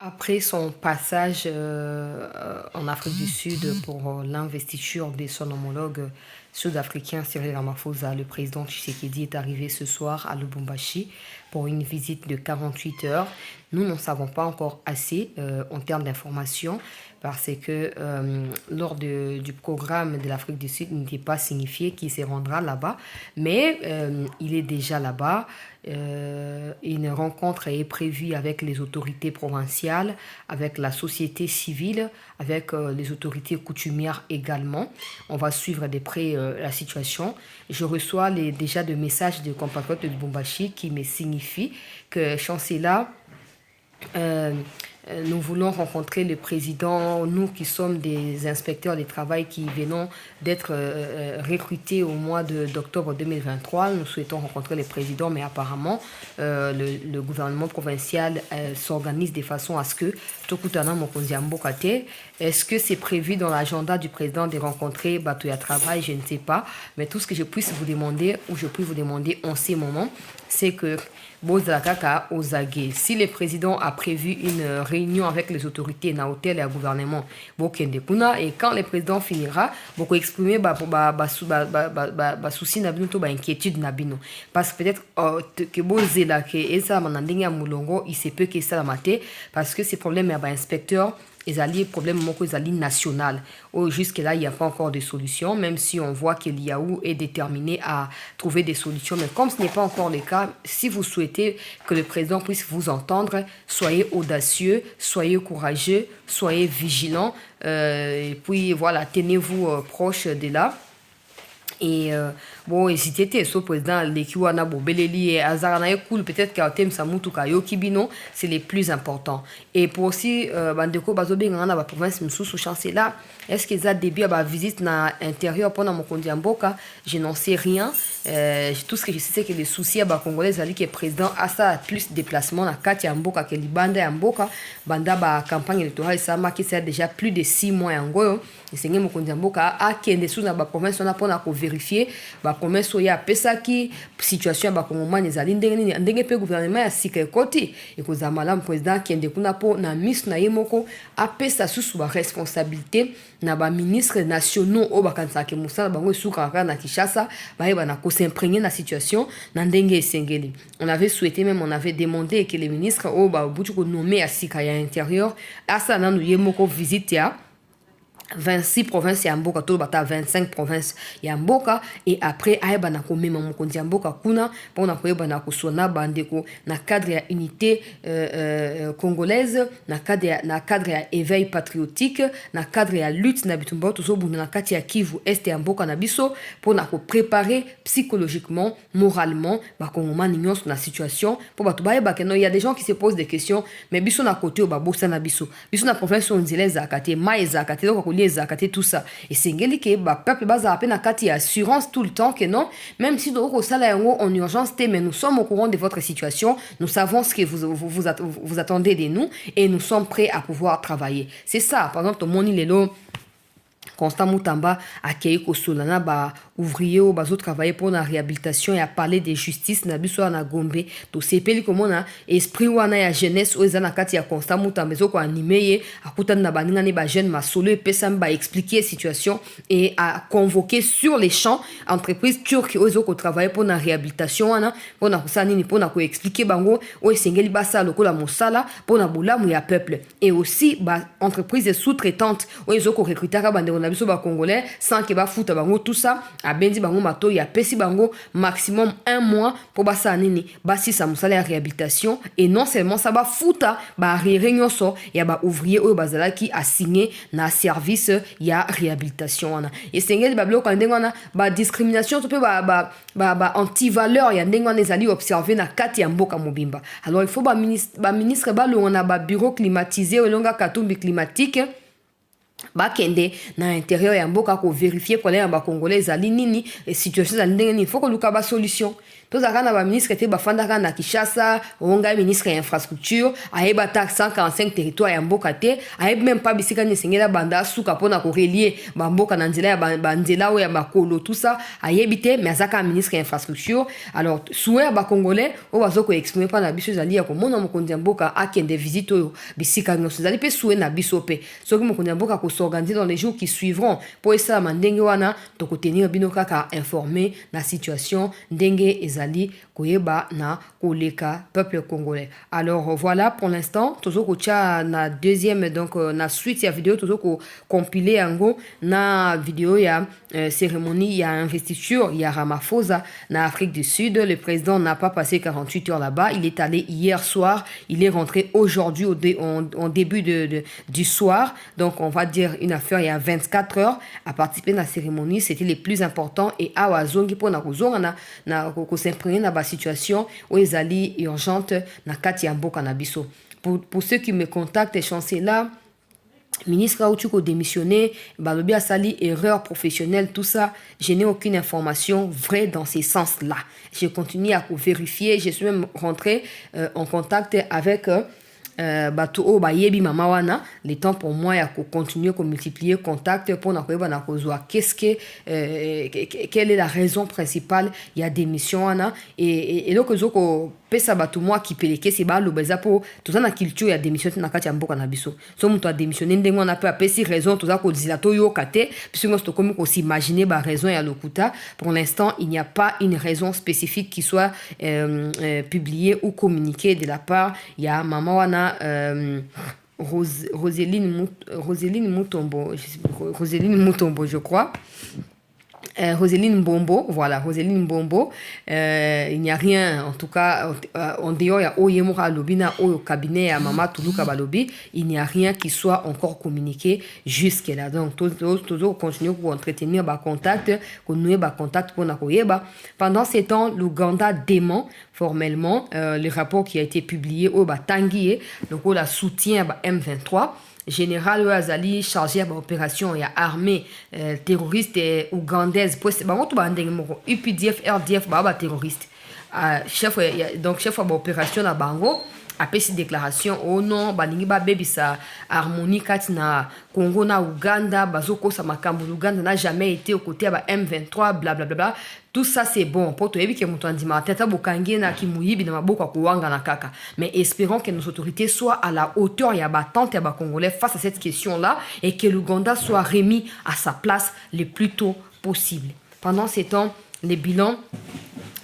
Après son passage en Afrique du Sud pour l'investiture de son homologue sud-africain Cyril Ramaphosa, le président Tshisekedi est arrivé ce soir à Lubumbashi pour une visite de 48 heures. Nous n'en savons pas encore assez en termes d'informations parce que lors du programme de l'Afrique du Sud, il n'était pas signifié qu'il se rendra là-bas, mais il est déjà là-bas. Une rencontre est prévue avec les autorités provinciales, avec la société civile, avec les autorités coutumières également. On va suivre de près la situation. Je reçois déjà des messages de compatriotes de Lubumbashi qui me signifient que Chancela nous voulons rencontrer le président, nous qui sommes des inspecteurs du travail qui venons d'être recrutés au mois d'octobre 2023. Nous souhaitons rencontrer le président, mais apparemment, le gouvernement provincial s'organise de façon à ce que Tokutana Mokonzi Mbokate, est-ce que c'est prévu dans l'agenda du président de rencontrer Batoya Travail? Je ne sais pas. Mais tout ce que je puisse vous demander, ou je puis vous demander en ces moments, c'est que Bozakaka Ozage, si le président a prévu une réunion avec les autorités na hôtel et à gouvernement, Bokende Kuna, et quand le président finira, beaucoup exprimer souci nabino to ba inquiétude nabino, parce que peut-être que Bozela que esa manandinga mulongo, il se peut que ça la mate, parce que ces problèmes à inspecteur ils alliés problème national. Jusque là il n'y a pas encore de solution, même si on voit que l'IAU est déterminé à trouver des solutions, mais comme ce n'est pas encore le cas, si vous souhaitez que le président puisse vous entendre, soyez audacieux, soyez courageux, soyez vigilants, et puis voilà, tenez-vous proche de là. Et bon, et si tu étais ce président, l'équiwana Bobeleli et Azarana cool, peut-être qu'à thème Samutuka Yokibino, c'est les plus importants. Et pour aussi, Bandeko Bazobe Ngana, la province Moussou Chancela, est-ce qu'ils ont début à la visite na intérieur pendant mon Kondiamboka? Je n'en sais rien. Tout ce que je sais, c'est que les soucis à Congolais, Ali, qui est président, a ça plus de déplacements na Kati Amboka, que Libanda Amboka, Banda, ba campagne électorale, ça marque ça déjà plus de 6 mois en Goyo. Et c'est mon Kondiamboka, a qui est dessous dans la province, on a pour vérifier ba promesse oya pesaki situation ba kongomani ezali ndenge pe gouvernement ya sika ekoti ekozala malamu président kende kuna po na miso na ye moko apesa susu ba responsabilité na ba ministres nationaux o bakanisaka mosala bango esukaka na Kinshasa bayeba na kosimprégner na situation na ndenge esengeli. On avait souhaité, même on avait demandé que les ministres o ba butu ko nommer à sika ya intérieur asa nanu ye moko visite ya 26 provinces ya mboka to bata 25 provinces ya mboka, et après ayeba na komema mokonzi ya mboka kuna pona koyeba na kosona bandeko na cadre ya unité congolaise, na cadre ya éveil patriotique, na cadre ya lutte na bitumba to bunda na kati ya Kivu Est ya mboka na biso pona ko préparer psychologiquement, moralement ba kongomani nyonso na situation po bato bayeba que non, il y a des gens qui se posent des questions, mais biso na côté o ba bossa na biso na province on nzela zakate mai zakate tout ça, et c'est que bah peuple base à peine à kati assurance tout le temps que non, même si donc au salaire en urgence, mais nous sommes au courant de votre situation, nous savons ce que vous attendez de nous et nous sommes prêts à pouvoir travailler. C'est ça. Par exemple, mon île Constant Moutamba accueilli Kosolana ba ouvrier ou bazo travailler pour la réhabilitation et à parler de justice na biso na Gombe to sepeli comment na esprit wana ya jeunesse o ezana kati ya Constant Moutamba zo ko animer akuta na baninga ne ba jeune masolo et pesam ba expliquer situation et à convoquer sur les champs entreprises turques o zo ko travailler pour la réhabilitation wana pour na kusani ni pour na ko expliquer bango o esengeli basa lokola mosala pour na bulamu ya peuple, et aussi ba entreprises sous-traitantes o zo ko recruter ka bande na biso ba congolais sans que ba futa bango tout ça a bendi bango mato ya pesi bango maximum 1 mois pour basa nini basi sa musala ya réhabilitation, et non seulement ça ba futa ba réunion so ya ba ouvrier o bazala qui a signé na service ya réhabilitation wana, et sengeli ba bloko ndengwana ba discrimination to pe ba anti valeur ya ndengwana ezali observer na kati ya mboka mobimba. Alors il faut ba ministre ba longa ba bureau climatisé o longa katumbi climatique bakende na intérieur ya mboka ko vérifier problème ba congolais ali nini et situation za ndenge ni faut ko luka ba solution Tous les ministres étaient bafandaka na Kinshasa, onga ministre infrastructure, aeba tak 145 territoires ya mboka te, aeba même pas bisika ni sengela banda suka pona ko relier ba mboka na nzela ya banzela o ya makolo tout ça, ayebite mais azaka ministre infrastructure. Alors souhait ba congolais o bazoko exprimer pa na biso zali ya ko mona mokonzi ya mboka akende visite oyo bisika nyonso zali pe souhait na biso pe. Soki mokonzi ya mboka ko s'organiser dans les jours qui suivront pour esa mandenge wana to ko tenir bino kaka informé na situation ndenge ezali koyeba na koleka peuple congolais. Alors voilà pour l'instant tozo ko tia na deuxième donc na suite ya vidéo tozo ko compiler yango na vidéo ya cérémonie ya investiture ya Ramaphosa na Afrique du Sud. Le président n'a pas passé 48 heures là-bas, il est allé hier soir, il est rentré aujourd'hui en début du soir, donc on va dire une affaire il y a 24 heures à participer à la cérémonie. C'était les plus importants et à wazongi pour na kozonga na ko s'imprégner na ba situation où ils allaient urgente na kati ya mboka na biso. Pour ceux qui me contactent, chanceux là ministre Aoutuko démissionné, Balobi a sali erreur professionnelle, tout ça, je n'ai aucune information vraie dans ces sens-là. Je continue à vérifier, je suis même rentré en contact avec bato bayebi mama wana, le temps pour moi ya continuer à multiplier contact pour na koyeba na kozwa qu'est-ce que quelle est la raison principale il y a démission wana et donc zoko pesa bato moi qui peleke c'est ba lobeza pour tout ça na culture ya démission na kati ya mboka na biso so muto a démissionné ndenge on a peu apesi raison tout ça ko dizila to yo kate puisque on se comme ko s'imaginer ba raison ya lokuta. Pour l'instant il n'y a pas une raison spécifique qui soit publiée ou communiquée de la part ya mama wana Roséline Mutombo, je crois. Roséline Mbombo, voilà, Roséline Mbombo. Il n'y a rien, en tout cas, en dehors, il y a Oyemura Lobina, au cabinet à Mama Toulouka Balobi, il n'y a rien qui soit encore communiqué jusque-là. Donc, toujours continuer pour entretenir le contact, pour nouer le contact pour Nakoyeba. Pendant ces temps, l'Ouganda dément formellement le rapport qui a été publié au Tanguy, donc au la soutien à M23. Général Azali chargé à l'opération et à armée terroriste ougandaise pour UPDF RDF terroriste chef donc chef de l'opération à Bango a fait cette déclaration au nom balingi ba bebisa harmonie kati na Congo na Uganda bazoko sa makambo Uganda n'a jamais été aux côtés de M23 blablabla. Tout ça c'est bon pour toi que mutu andima tata bokangi na kimuyibi na maboko kuwanga na kaka, mais espérons que nos autorités soient à la hauteur ya batante ya ba congolais face à cette question là et que l'Ouganda soit remis à sa place le plus tôt possible. Pendant ces temps, les bilans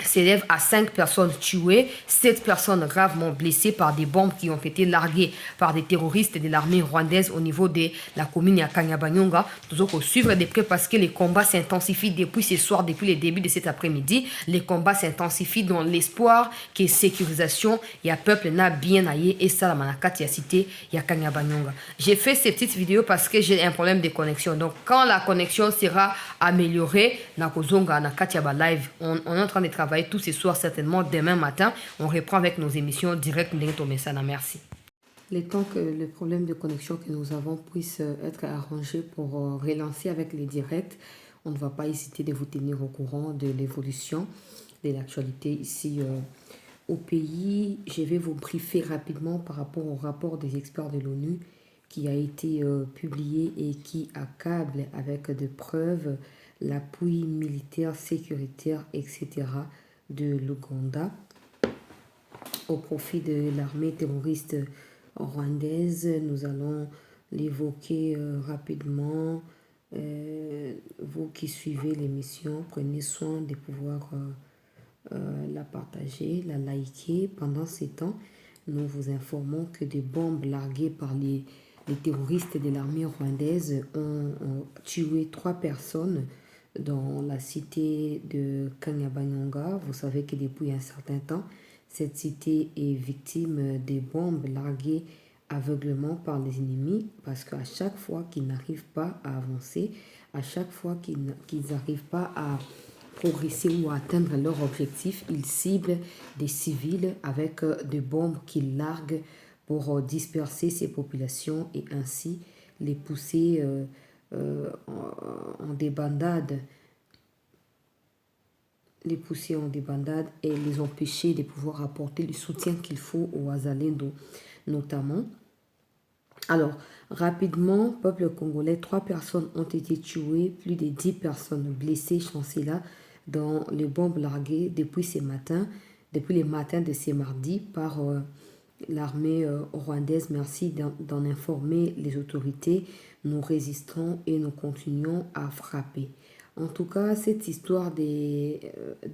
s'élève à 5 personnes tuées, 7 personnes gravement blessées par des bombes qui ont été larguées par des terroristes de l'armée rwandaise au niveau de la commune de Kanyabanyonga. Toujours pour suivre de près parce que les combats s'intensifient depuis ce soir, depuis le début de cet après-midi. Les combats s'intensifient dans l'espoir que sécurisation et un peuple n'a bien aillé et ça la manakati a cité ya Kanyabanyonga. J'ai fait ces petites vidéos parce que j'ai un problème de connexion. Donc quand la connexion sera améliorée, Nakozonga nakati ya ba live, on est en train de travailler tous ces soirs certainement. Demain matin, on reprend avec nos émissions directes. Merci. Le temps que le problème de connexion que nous avons puisse être arrangé pour relancer avec les directs, on ne va pas hésiter de vous tenir au courant de l'évolution de l'actualité ici au pays. Je vais vous briefer rapidement par rapport au rapport des experts de l'ONU qui a été publié et qui accable avec des preuves l'appui militaire, sécuritaire, etc. de l'Ouganda au profit de l'armée terroriste rwandaise. Nous allons l'évoquer rapidement. Vous qui suivez l'émission, prenez soin de pouvoir la partager, la liker. Pendant ces temps, nous vous informons que des bombes larguées par les terroristes de l'armée rwandaise ont tué 3 personnes dans la cité de Kanyabanyonga. Vous savez que depuis un certain temps, cette cité est victime des bombes larguées aveuglement par les ennemis parce qu'à chaque fois qu'ils n'arrivent pas à avancer, à chaque fois qu'ils n'arrivent pas à progresser ou à atteindre leur objectif, ils ciblent des civils avec des bombes qu'ils larguent pour disperser ces populations et ainsi les pousser en débandade. les pousser en débandade et les empêcher de pouvoir apporter le soutien qu'il faut aux Wazalendo notamment. Alors, rapidement, peuple congolais, 3 personnes ont été tuées, plus de 10 personnes blessées, Chancela, dans les bombes larguées depuis les matins de ce mardi par l'armée rwandaise. Merci d'en informer les autorités. Nous résistons et nous continuons à frapper. En tout cas, cette histoire de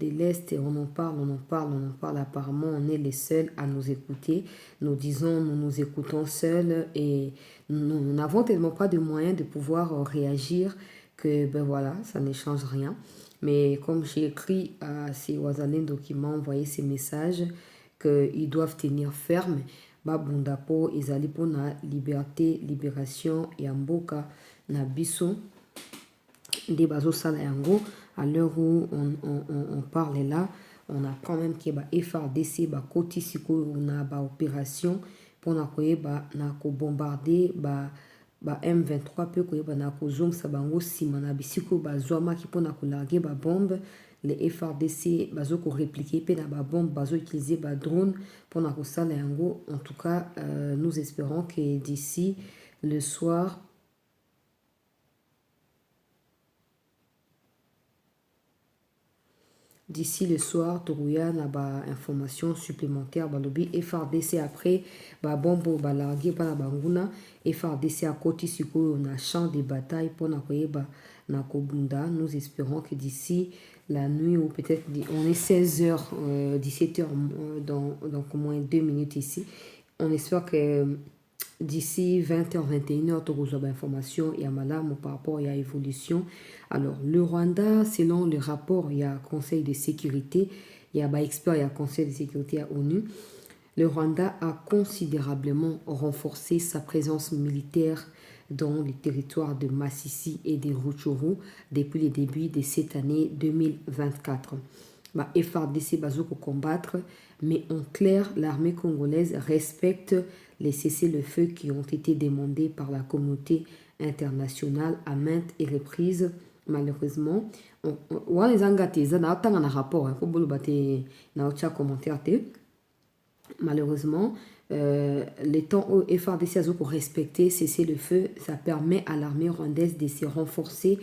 l'Est, on en parle. Apparemment, on est les seuls à nous écouter. Nous disons, nous nous écoutons seuls et nous n'avons tellement pas de moyens de pouvoir réagir que, ben voilà, ça ne change rien. Mais comme j'ai écrit à ces Wazalendo qui m'ont envoyé ces messages, qu'ils doivent tenir ferme, babundapo, ezali pour la liberté, libération, et mboka, na biso. Des bazo sala yango à l'heure où on parle là, on apprend même que FARDC koti siko na opération pour na koyeba na ko bombarder M23 pe koyeba na ko zongsa bango sima na bisiko bazwama ki pour na ko larguer bombe. Les FARDC bazo ko répliquer pe na bombe bazo utiliser drone pour na ko sala yango. En tout cas, nous espérons que d'ici le soir Tourouya na information supplémentaire balobi FARDC après bombo largué par la banguna FARDC à côté siko na champ de bataille pour na koyeba na kobunda. Nous espérons que d'ici la nuit ou peut-être on est 16h 17h donc au moins 2 minutes ici. On espère que d'ici 20h, 21h, tu reçois information et malamu par rapport à l'évolution. Alors, le Rwanda, selon le rapport, il y a un conseil de sécurité, il y a un expert, il y a un conseil de sécurité à ONU. Le Rwanda a considérablement renforcé sa présence militaire dans les territoires de Masisi et de Rutshuru depuis le début de cette année 2024. FARDC va combattre, mais en clair, l'armée congolaise respecte les cessez-le-feu qui ont été demandés par la communauté internationale à maintes reprises. Malheureusement, malheureusement, les temps où FARDC a respecté cessez-le-feu, ça permet à l'armée rwandaise de se renforcer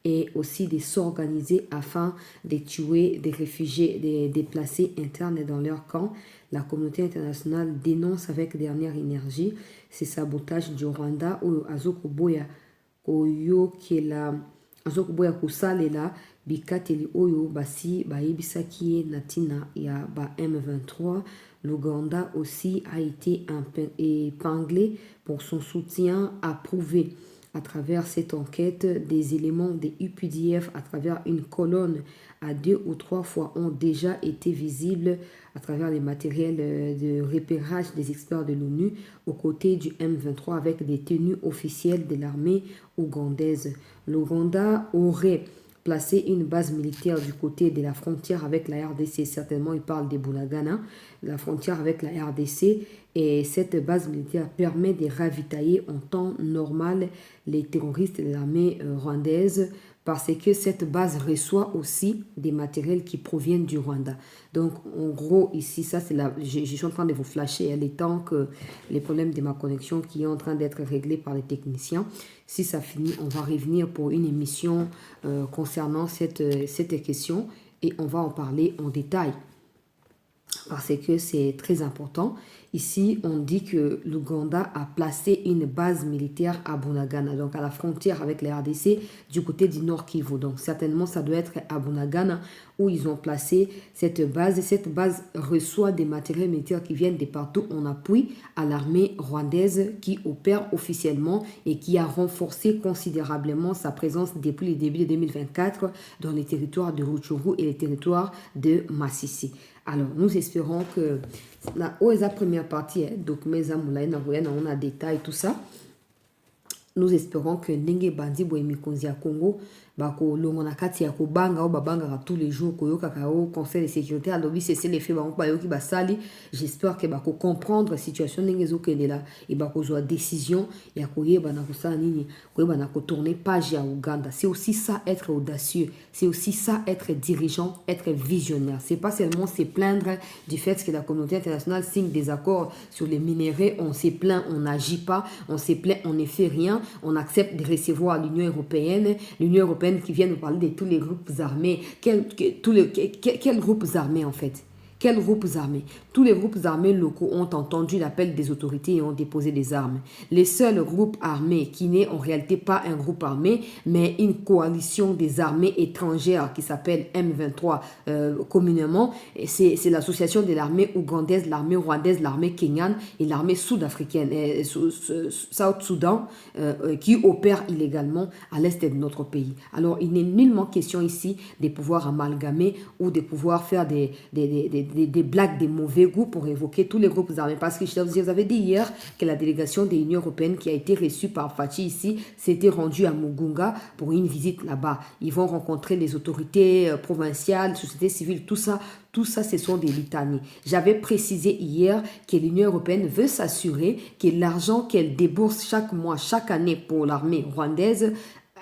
et aussi de s'organiser afin de tuer des réfugiés, des déplacés internes dans leur camp. La communauté internationale dénonce avec dernière énergie ces sabotages du Rwanda où Azokoboya Oyo qui est la Azokoboya Kusalela Bikateli Oyo Basi Baibisaki Natina ya M23. L'Ouganda aussi a été épinglé pour son soutien approuvé à travers cette enquête. Des éléments des UPDF à travers une colonne à 2 ou 3 fois ont déjà été visibles à travers les matériels de repérage des experts de l'ONU aux côtés du M23 avec des tenues officielles de l'armée ougandaise. L'Ouganda aurait placé une base militaire du côté de la frontière avec la RDC. Certainement, il parle des Bunagana, la frontière avec la RDC. Et cette base militaire permet de ravitailler en temps normal les terroristes de l'armée rwandaise parce que cette base reçoit aussi des matériels qui proviennent du Rwanda. Donc, en gros, ici, ça, c'est je suis en train de vous flasher les temps que les problèmes de ma connexion qui est en train d'être réglés par les techniciens. Si ça finit, on va revenir pour une émission concernant cette question et on va en parler en détail parce que c'est très important. Ici, on dit que l'Ouganda a placé une base militaire à Bunagana, donc à la frontière avec la RDC du côté du Nord Kivu. Donc certainement, ça doit être à Bunagana où ils ont placé cette base. Et cette base reçoit des matériels militaires qui viennent de partout en appui à l'armée rwandaise qui opère officiellement et qui a renforcé considérablement sa présence depuis le début de 2024 dans les territoires de Rutshuru et les territoires de Masisi. Alors, nous espérons que la première partie, donc on a détail tout ça. Nous espérons que Ndenge Bandi Boemikonzi à Congo bako longo na kati ya kobanga ou babanga tous les jours koyoka au conseil de sécurité à lobby c'est les faits bango bayoki basali. J'espère que bako comprendre situation ndenge ezokende là et bako zwa décision ya koyeba na kosala nini koyeba na kotourner page ya Uganda. C'est aussi ça être audacieux, c'est aussi ça être dirigeant, être visionnaire. C'est pas seulement se plaindre du fait que la communauté internationale signe des accords sur les minéraux, on se plaint, on n'agit pas, on se plaint, on ne fait rien, on accepte de recevoir l'Union européenne qui vient nous parler de tous les groupes armés. Quels groupes armés en fait? Quels groupes armés? Tous les groupes armés locaux ont entendu l'appel des autorités et ont déposé des armes. Les seuls groupes armés qui n'est en réalité pas un groupe armé, mais une coalition des armées étrangères qui s'appelle M23 communément, c'est l'association de l'armée ougandaise, l'armée rwandaise, l'armée kenyane et l'armée sud-africaine, South Soudan, qui opèrent illégalement à l'est de notre pays. Alors, il n'est nullement question ici de pouvoir amalgamer ou de pouvoir faire des blagues de mauvais goût pour évoquer tous les groupes armés. Parce que je vous avais dit hier que la délégation de l'Union européenne qui a été reçue par Fachi ici s'était rendue à Mugunga pour une visite là-bas. Ils vont rencontrer les autorités provinciales, société civile, tout ça. Tout ça, ce sont des litanies. J'avais précisé hier que l'Union européenne veut s'assurer que l'argent qu'elle débourse chaque mois, chaque année pour l'armée rwandaise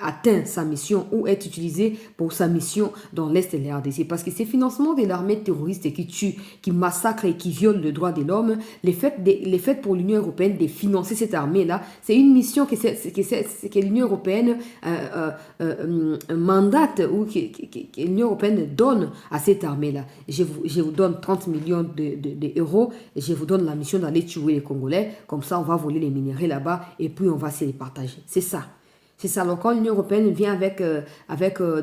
atteint sa mission ou est utilisé pour sa mission dans l'Est de la RDC. Parce que ces financements de l'armée terroriste qui tue, qui massacre et qui viole le droit de l'homme, les faits pour l'Union européenne de financer cette armée-là, c'est une mission que l'Union européenne mandate ou que l'Union européenne donne à cette armée-là. Je vous donne 30 millions d'euros et je vous donne la mission d'aller tuer les Congolais. Comme ça, on va voler les minéraux là-bas et puis on va se les partager. C'est ça. C'est ça. Alors, quand l'Union européenne vient avec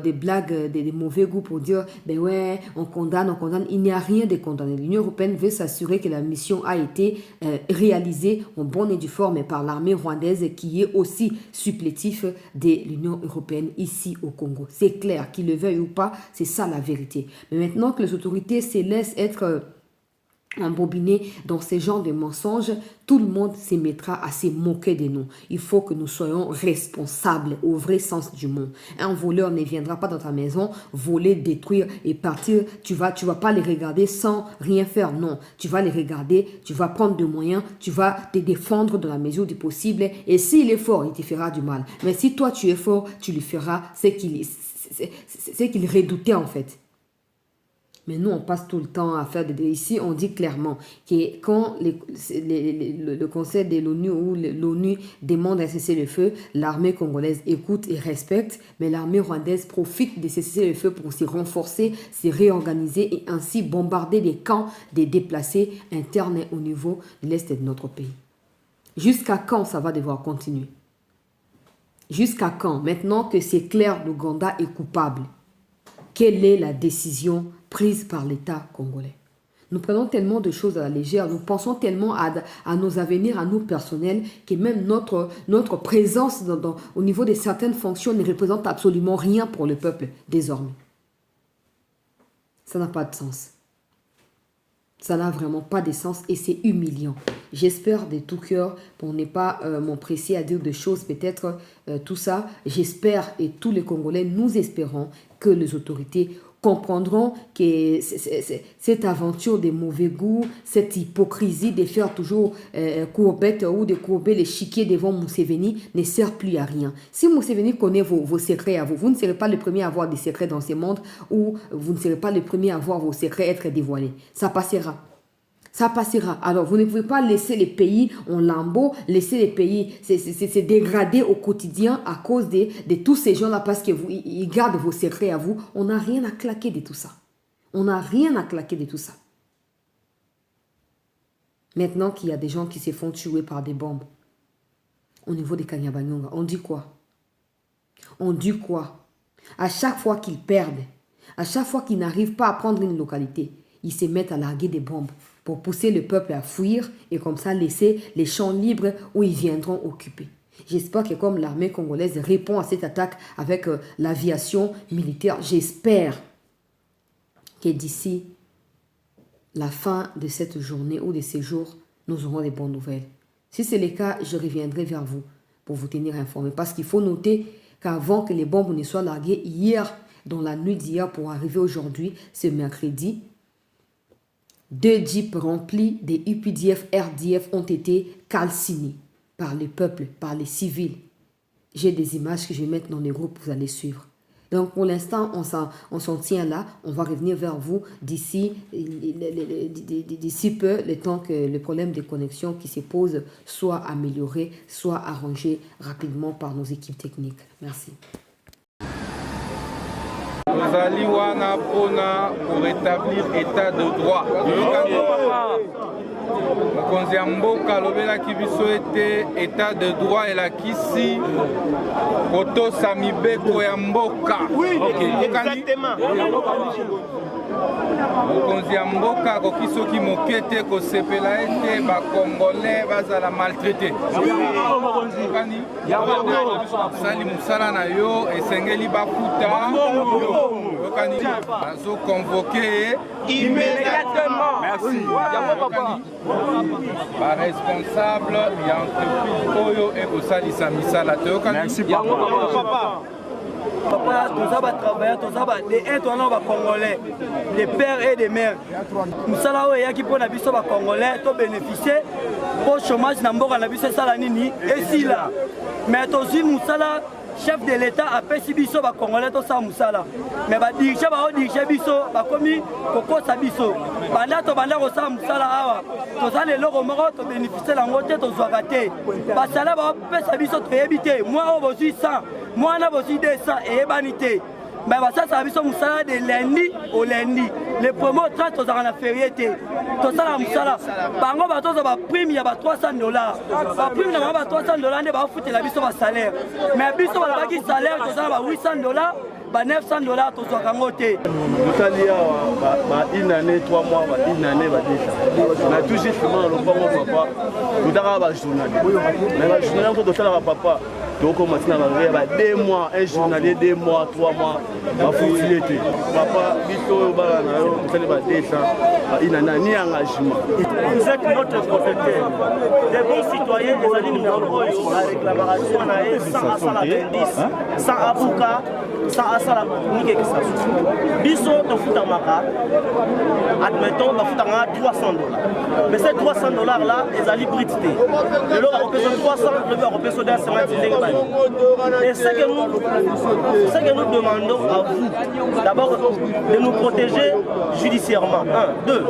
des blagues, des mauvais goûts pour dire, ben ouais, on condamne, il n'y a rien de condamné. L'Union européenne veut s'assurer que la mission a été réalisée en bonne et due forme par l'armée rwandaise qui est aussi supplétif de l'Union européenne ici au Congo. C'est clair, qu'ils le veuillent ou pas, c'est ça la vérité. Mais maintenant que les autorités se laissent être embobinés dans ces genres de mensonges, tout le monde se mettra à se moquer de nous. Il faut que nous soyons responsables au vrai sens du mot. Un voleur ne viendra pas dans ta maison voler, détruire et partir. Tu vas pas les regarder sans rien faire. Non, tu vas les regarder, tu vas prendre des moyens, tu vas te défendre dans la mesure du possible. Et s'il est fort, il te fera du mal. Mais si toi tu es fort, tu lui feras ce qu'il redoutait en fait. Mais nous, on passe tout le temps à faire des... Ici, on dit clairement que quand le Conseil de l'ONU ou l'ONU demande un cessez-le-feu, l'armée congolaise écoute et respecte, mais l'armée rwandaise profite de ce cessez-le-feu pour se renforcer, se réorganiser et ainsi bombarder les camps des déplacés internes au niveau de l'Est de notre pays. Jusqu'à quand ça va devoir continuer? Jusqu'à quand? Maintenant que c'est clair, l'Ouganda est coupable. Quelle est la décision prise par l'État congolais? Nous prenons tellement de choses à la légère, nous pensons tellement à nos avenirs, à nous personnels, que même notre présence au niveau de certaines fonctions ne représente absolument rien pour le peuple désormais. Ça n'a pas de sens. Ça n'a vraiment pas de sens et c'est humiliant. J'espère de tout cœur, pour ne pas m'empresser à dire des choses, peut-être tout ça, j'espère et tous les Congolais, nous espérons que les autorités comprendront que cette aventure de mauvais goût, cette hypocrisie de faire toujours courbette ou de courber l'échiquier devant Museveni ne sert plus à rien. Si Museveni connaît vos secrets à vous, vous ne serez pas le premier à avoir des secrets dans ce monde ou vous ne serez pas le premier à voir vos secrets être dévoilés. Ça passera. Ça passera. Alors, vous ne pouvez pas laisser les pays en lambeaux, laisser les pays se dégrader au quotidien à cause de tous ces gens-là parce qu'ils gardent vos secrets à vous. On n'a rien à claquer de tout ça. On n'a rien à claquer de tout ça. Maintenant qu'il y a des gens qui se font tuer par des bombes au niveau des Kanyabanyonga, on dit quoi? On dit quoi? À chaque fois qu'ils perdent, à chaque fois qu'ils n'arrivent pas à prendre une localité, ils se mettent à larguer des bombes pour pousser le peuple à fuir et comme ça laisser les champs libres où ils viendront occuper. J'espère que comme l'armée congolaise répond à cette attaque avec l'aviation militaire, j'espère que d'ici la fin de cette journée ou de ces jours, nous aurons des bonnes nouvelles. Si c'est le cas, je reviendrai vers vous pour vous tenir informé. Parce qu'il faut noter qu'avant que les bombes ne soient larguées hier, dans la nuit d'hier pour arriver aujourd'hui, ce mercredi, 2 jeeps remplis des UPDF, RDF ont été calcinés par le peuple, par les civils. J'ai des images que je vais mettre dans les groupes, vous allez suivre. Donc pour l'instant, on s'en tient là. On va revenir vers vous d'ici peu, le temps que le problème de connexion qui se pose soit amélioré, soit arrangé rapidement par nos équipes techniques. Merci. Tozali wana pona pour établir état de droit. Mokonzi ya mboka alobelaki biso ete état de droit elakisi kotosa mibeko ya mboka. Mokonzi ya mboka akoki soki moke te kosepela ete bakongolais bazala maltraité. Sali mosala na yo esengeli bakuta bazo convoqué immédiatement. Merci. Ba responsable ya entreprise oyo ekosalisa misala toyokani. Merci papa. Papa, tous les travailleurs, tous les Congolais, les pères et les mères. Nous sommes là qui pour les Congolais, tous bénéficier pour le chômage, nous avons besoin de et si là. Mais aussi, nous sommes là. Chef de l'État a payé biso ba Congolais to sa musala mais ba dirige biso ba komi koko sa biso banda ko sa musala awa to za le loko moko to bénéficier la ngote to zwaka te ba sala ba pesa biso to yebite moi o bosi 100 moi na bosi 200 et banité mais ba sa biso musala de lundi au lundi les promos 30 to za na férié te to sala musala bango ba to za ba prime ya ba $300 ba prime na ba $300 ne ba futi la biso ba salaire mais biso ba ki salaire to za ba $800 ba $900 to zwaka ngote totalia ba une année 3 mois ba une année ba déjà na tout justement le papa tout dara ba journalier mais ba journalier to sala ba papa donc on maintenant ba 2 mois un journalier 2 mois 3 mois ba fouillete papa biso ba na yo to ba déjà ba une année ni engagement. Vous êtes notre protecteur des bons citoyens des années la réclamation na sans asala d'indice sans avocat sans asala nike que ça biso to futamaka admettons ba futanga $300 mais ces $300 là les ali brité le lot représente 300 le lot représente 50 et ce que nous demandons à vous d'abord de nous protéger judiciairement 1 2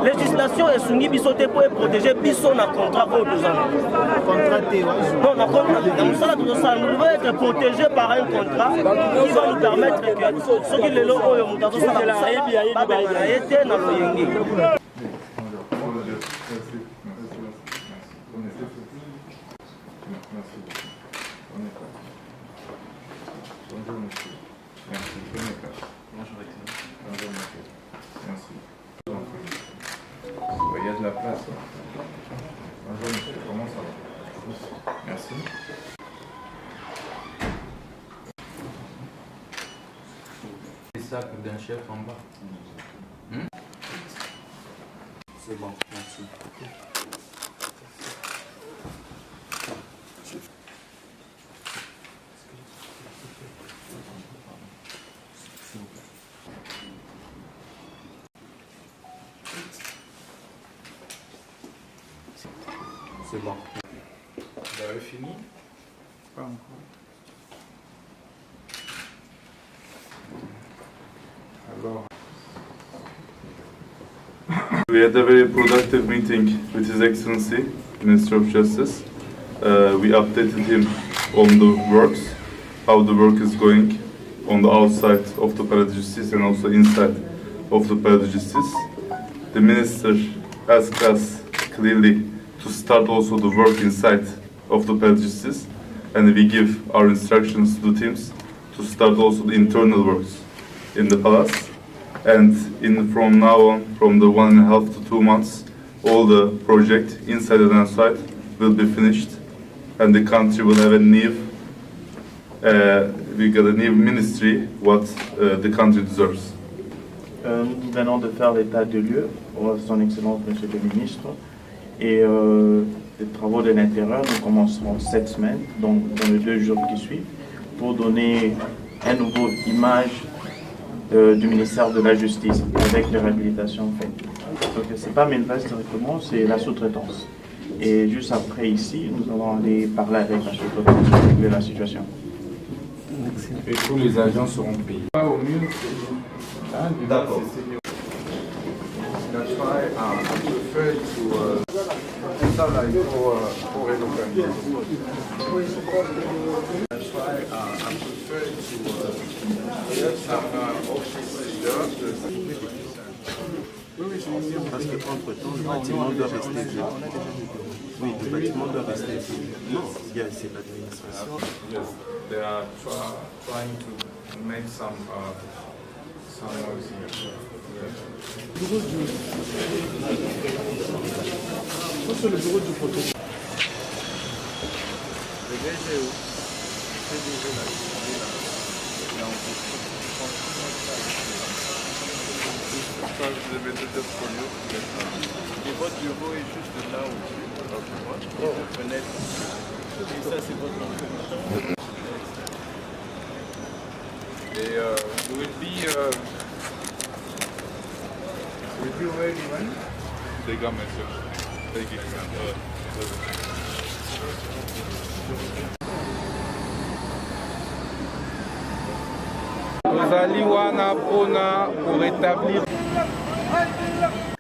législation est soumise biso te pour protéger biso na contrat pour 2 ans contraté non na contrat nous devons être protégés par un contrat qui va nous permettre que ceux qui le lot oyo mutazo sala ba été na loyengi. Il y a de la place. Bonjour monsieur, comment ça va? Merci. C'est ça d'un chef en bas. C'est bon, merci. C'est bon. Vous avez fini? Pas encore. Alors. We had a very productive meeting with His Excellency, Minister of Justice. We updated him on the works, how the work is going on the outside of the Palais de Justice and also inside of the Palais de Justice. The Minister asked us clearly to start also the work inside of the Palais de Justice, and we give our instructions to the teams to start also the internal works in the palace. And from now on, from the 1.5 to 2 months, all the project inside and outside will be finished, and the country will have a new, we got a new ministry, what the country deserves. Nous venons de faire l'état de lieu, son Excellence Monsieur le Ministre, et les travaux de l'intérieur nous commencerons cette semaine, donc dans les 2 jours qui suivent, pour donner une nouvelle image du ministère de la Justice avec les réhabilitations faites. Donc ce n'est pas Minvest directement, c'est la sous-traitance. Et juste après ici, nous allons aller parler avec la sous-traitance pour régler la situation. Et tous les agents seront payés. Au mieux, D'accord. Ça là, il faut relocaliser. Parce qu'entre-temps, le bâtiment doit rester vide. Oui, le bâtiment doit rester vide. Non, c'est l'administration. Yes, they are trying to make some noise here. Ça, c'est le bureau du protocole. Et votre bureau est juste là au-dessus. Et votre fenêtre. Et ça, c'est votre entrée. Et will be ready when? They got message. They give me tozali wana mpona korétablir.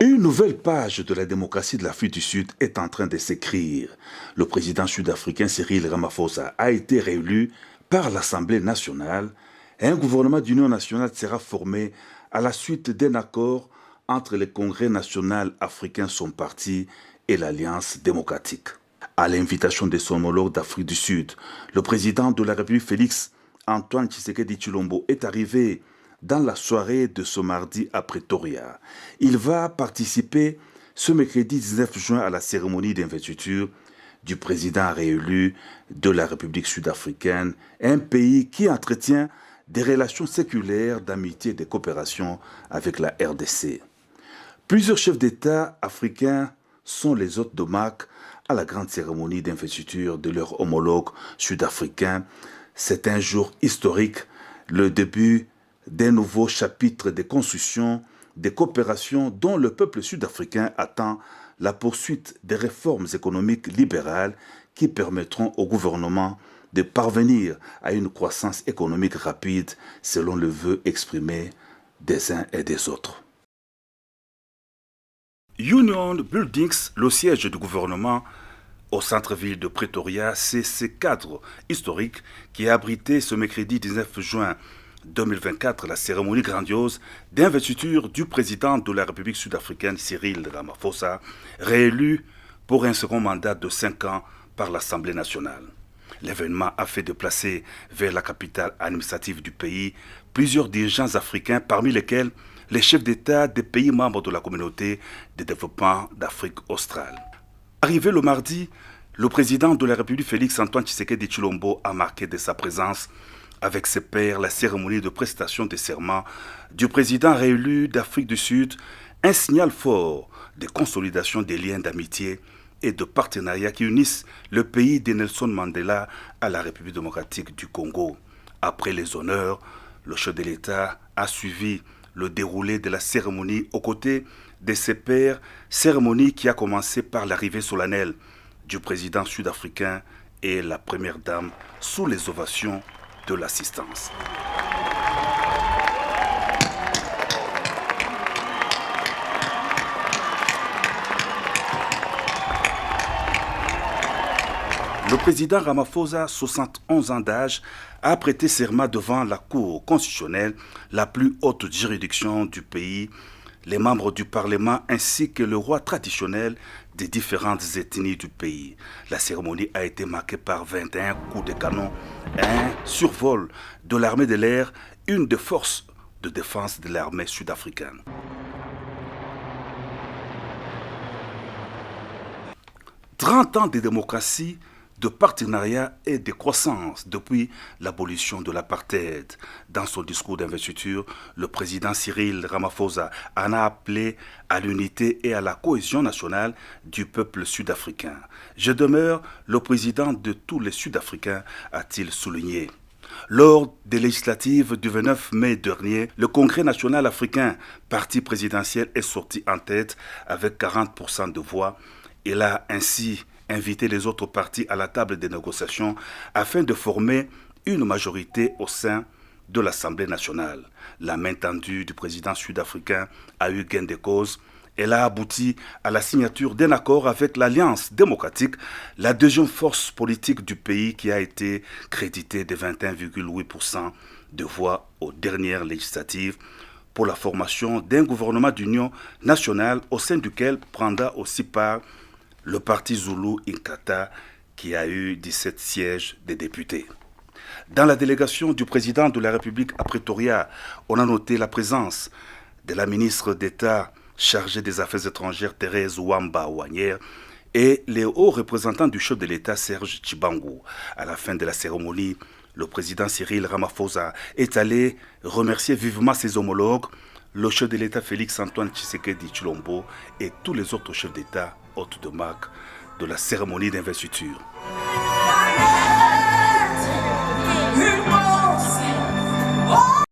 Une nouvelle page de la démocratie de l'Afrique du Sud est en train de s'écrire. Le président sud-africain Cyril Ramaphosa a été réélu par l'Assemblée nationale et un gouvernement d'union nationale sera formé à la suite d'un accord entre le Congrès national africain, son parti, et l'Alliance démocratique. À l'invitation de son homologue d'Afrique du Sud, le président de la République Félix Antoine Tshisekedi Tshilombo est arrivé dans la soirée de ce mardi à Pretoria. Il va participer ce mercredi 19 juin à la cérémonie d'investiture du président réélu de la République sud-africaine, un pays qui entretient des relations séculaires d'amitié et de coopération avec la RDC. Plusieurs chefs d'État africains sont les hôtes de marque à la grande cérémonie d'investiture de leur homologue sud-africain. C'est un jour historique, le début d'un nouveau chapitre de construction, de coopération dont le peuple sud-africain attend la poursuite des réformes économiques libérales qui permettront au gouvernement de parvenir à une croissance économique rapide selon le vœu exprimé des uns et des autres. Union Buildings, le siège du gouvernement au centre-ville de Pretoria, c'est ce cadre historique qui a abrité ce mercredi 19 juin 2024 la cérémonie grandiose d'investiture du président de la République sud-africaine Cyril Ramaphosa, réélu pour un second mandat de 5 ans par l'Assemblée nationale. L'événement a fait déplacer vers la capitale administrative du pays plusieurs dirigeants africains, parmi lesquels les chefs d'État des pays membres de la communauté de développement d'Afrique australe. Arrivé le mardi, le président de la République Félix Antoine Tshisekedi Tshilombo a marqué de sa présence avec ses pairs la cérémonie de prestation de serment du président réélu d'Afrique du Sud, un signal fort de consolidation des liens d'amitié et de partenariat qui unissent le pays de Nelson Mandela à la République démocratique du Congo. Après les honneurs, le chef de l'État a suivi le déroulé de la cérémonie aux côtés de ses pairs, cérémonie qui a commencé par l'arrivée solennelle du président sud-africain et la première dame sous les ovations de l'assistance. Le président Ramaphosa, 71 ans d'âge, a prêté serment devant la Cour constitutionnelle, la plus haute juridiction du pays, les membres du Parlement ainsi que le roi traditionnel des différentes ethnies du pays. La cérémonie a été marquée par 21 coups de canon, un survol de l'armée de l'air, une des forces de défense de l'armée sud-africaine. « 30 ans de démocratie, de partenariat et de croissance depuis l'abolition de l'apartheid. » Dans son discours d'investiture, le président Cyril Ramaphosa en a appelé à l'unité et à la cohésion nationale du peuple sud-africain. « Je demeure le président de tous les Sud-Africains », a-t-il souligné. Lors des législatives du 29 mai dernier, le Congrès national africain, parti présidentiel, est sorti en tête avec 40% de voix. Il a ainsi invité les autres partis à la table des négociations afin de former une majorité au sein de l'Assemblée nationale. La main tendue du président sud-africain a eu gain de cause. Elle a abouti à la signature d'un accord avec l'Alliance démocratique, la deuxième force politique du pays qui a été créditée de 21,8% de voix aux dernières législatives pour la formation d'un gouvernement d'union nationale au sein duquel prendra aussi part le parti Zulu Inkatha qui a eu 17 sièges de députés. Dans la délégation du président de la République à Pretoria, on a noté la présence de la ministre d'État chargée des Affaires étrangères Thérèse Wamba-Wanière et les hauts représentants du chef de l'État Serge Tshibangu. À la fin de la cérémonie, le président Cyril Ramaphosa est allé remercier vivement ses homologues, le chef de l'État Félix-Antoine Tshisekedi Tshilombo et tous les autres chefs d'État hôtes de marque de la cérémonie d'investiture.